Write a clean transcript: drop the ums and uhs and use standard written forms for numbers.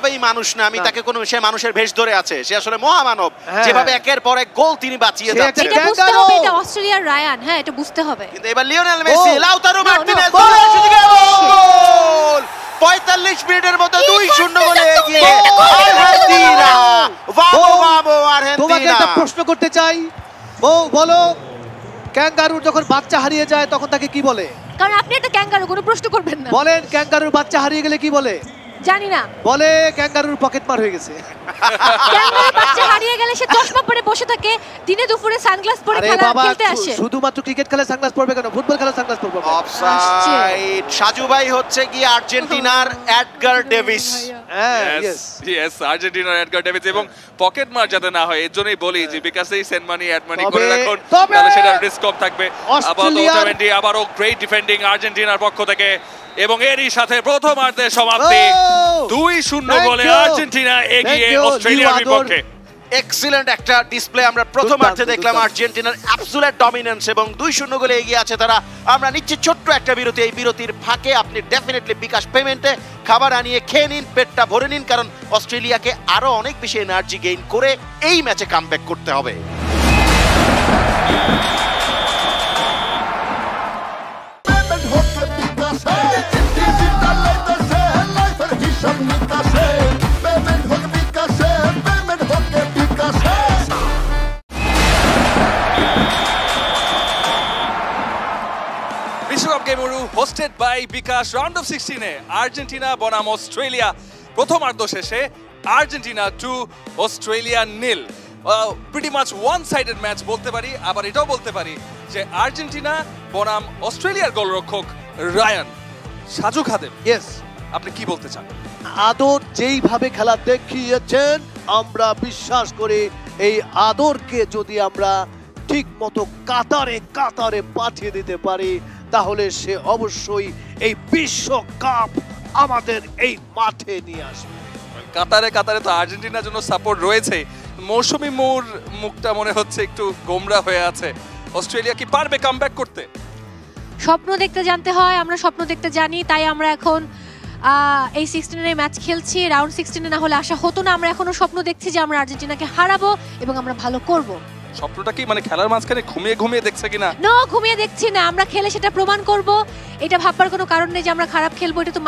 কোনোভাবেই মানুষ না, আমি তাকে কোনো সে মানুষের ভেষ ধরে আছে, সে আসলে মহামানব, যেভাবে একের পর এক গোল তিনি বাঁচিয়ে যাচ্ছেন। এটা বুঝতে হবে, এটা অস্ট্রেলিয়ার রায়ান, হ্যাঁ এটা বুঝতে হবে। কিন্তু এবার লিওনেল মেসি, লাউতারো মার্টিনেজ, গোল! 45 মিনিটের মধ্যে 2-0 গোলে এগিয়ে আর্জেন্টিনা। ভামো ভামো আর্জেন্টিনা। তোমাকে একটা প্রশ্ন করতে চাই, বলো ক্যাঙ্গারুর যখন বাচ্চা হারিয়ে যায় তখন তাকে কি বলে? কারণ আপনি একটা ক্যাঙ্গারু, কোনো প্রশ্ন করবেন না। বলেন ক্যাঙ্গারুর বাচ্চা হারিয়ে গেলে কি বলে? জানি না। বলে ক্যাঙ্গারুর পকেট মার হয়ে গেছে। ক্যাঙ্গারুর বাচ্চা হারিয়ে গেলে সে চশমা পরে বসে থাকে, দিনে দুপুরে সানগ্লাস পরে খেলতে আসে। শুধুমাত্র ক্রিকেট খেলে সানগ্লাস পরবে কেন? ফুটবল খেলে সানগ্লাস পরবে। অফসাইড। সাজু ভাই হচ্ছে কি আর্জেন্টিনার এডগার ডেভিস। ইয়েস, আর্জেন্টিনার এডগার ডেভিস। এবং পকেট মার যাতে না হয় এর জন্যই বলি যে বিকাশেই সেন্ড মানি অ্যাড মানি করে রাখুন, তাহলে সেটা রিস্ক কম থাকবে। আবারও গ্রেট ডিফেন্ডিং আর্জেন্টিনার পক্ষ থেকে, এবং এরই সাথে প্রথমার্ধের সমাপ্তি। 2-0 গোলে আর্জেন্টিনা এগিয়ে অস্ট্রেলিয়ার বিপক্ষে। এক্সিলেন্ট একটা ডিসপ্লে আমরা প্রথমার্ধে দেখলাম, আর্জেন্টিনার অ্যাবসলিউট ডমিনেন্স, এবং 2-0 গোলে এগিয়ে আছে তারা। আমরা নিচ্ছি ছোট্ট একটা বিরতি। এই বিরতির ফাঁকে আপনি ডেফিনেটলি বিকাশ পেমেন্টে খাবার আনিয়ে খেয়ে নিন, পেটটা ভরে নিন, কারণ অস্ট্রেলিয়াকে আরো অনেক বেশি এনার্জি গেইন করে এই ম্যাচে কামব্যাক করতে হবে। বিশ্বকাপ গেমরু hosted by bKash, round of 16-এ আর্জেন্টিনা বনাম অস্ট্রেলিয়া। প্রথমার্ধ শেষে Argentina 2, Australia 0। Pretty much one sided match বলতে পারি, আবার এটাও বলতে পারি যে আর্জেন্টিনা বনাম অস্ট্রেলিয়ার গোলরক্ষক রায়ান। সাজু খাদেম, আপনি কি বলতে চান? আদর যেইভাবে খেলা দেখিয়েছেন, আমরা বিশ্বাস করি এই আদরকে যদি আমরা ঠিক মতো কাতারে কাতারে পাঠিয়ে দিতে পারি, তাহলে সে অবশ্যই এই বিশ্বকাপ আমাদের এই মাঠে নিয়ে আসবে। কাতারে কাতারে তো আর্জেন্টিনার জন্য সাপোর্ট রয়েছে। মৌসুমী মোর মুখটা মনে হচ্ছে একটু গোমরা হয়ে আছে। অস্ট্রেলিয়া কি পারবে কামব্যাক করতে? স্বপ্ন দেখতে জানতে হয়, আমরা স্বপ্ন দেখতে জানি, তাই আমরা এখন এই 16-এর ম্যাচ খেলছি। রাউন্ড 16-এ না হলে আশা হতো না। আমরা এখনো স্বপ্ন দেখছি যে আমরা আর্জেন্টিনাকে হারাবো এবং আমরা ভালো করব। স্বপ্নটা কি মানে খেলার মাঝখানে ঘুমিয়ে ঘুমিয়ে দেখছে কিনা? না, ঘুমিয়ে দেখছি না, আমরা খেলে সেটা প্রমাণ করব। এটা ভাববার কোনো কারণ নেই যে আমরা খারাপ খেলবো, এটা তো